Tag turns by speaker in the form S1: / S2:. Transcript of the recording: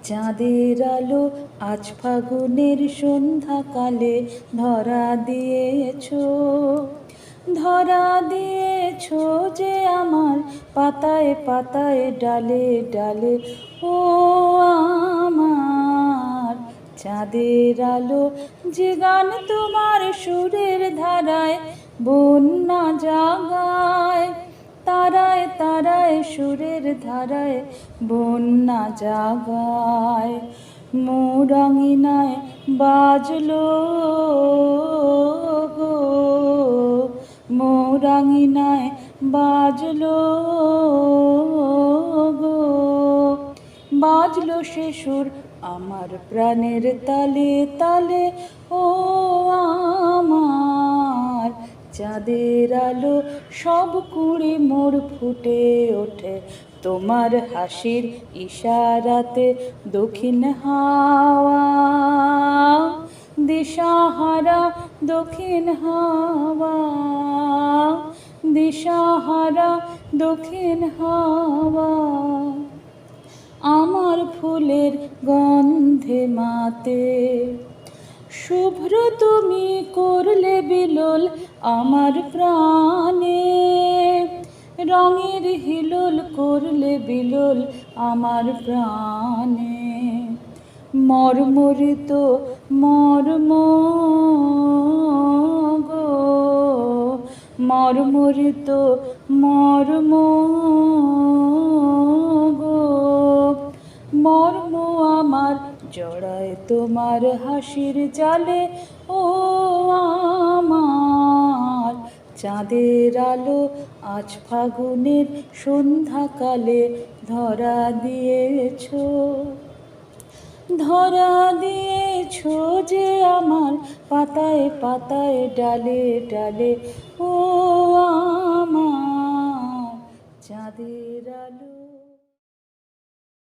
S1: চাঁদের আলো আজ ফাগুনের সন্ধ্যাকালে ধরা দিয়েছো, ধরা দিয়েছো যে আমার পাতায় পাতায় ডালে ডালে। ও আমার চাঁদের আলো, যে গান তোমার সুরের ধারায় বন্যা জাগায়, তারায় তারায় সুরের ধারায় বন্যা জাগায়। মোরাঙিনায় বাজলো গো, মোরাঙিনায় বাজলো গো, বাজলো সে সুর আমার প্রাণের তালে তালে। ও আমার চাঁদের আলো, সব কুঁড়ি মোর ফুটে ওঠে তোমার হাসির ইশারাতে। দক্ষিণ হাওয়া দিশাহারা, দক্ষিণ হাওয়া দিশাহারা, দক্ষিণ হাওয়া আমার ফুলের গন্ধে মাতে। শুভ্র তুমি করলে বিলোল আমার প্রাণে, রঙের হিলোল করলে বিলোল আমার প্রাণে। মর্মরিত মর্ম গো, মর্মরিত মর্ম গো, মর্ম আমার জড়ায় তোমার হাসির জালে। ও আমার চাঁদের আলো আজ ফাগুনের সন্ধ্যাকালে ধরা দিয়েছো, ধরা দিয়েছো যে আমার পাতায় পাতায় ডালে ডালে। ও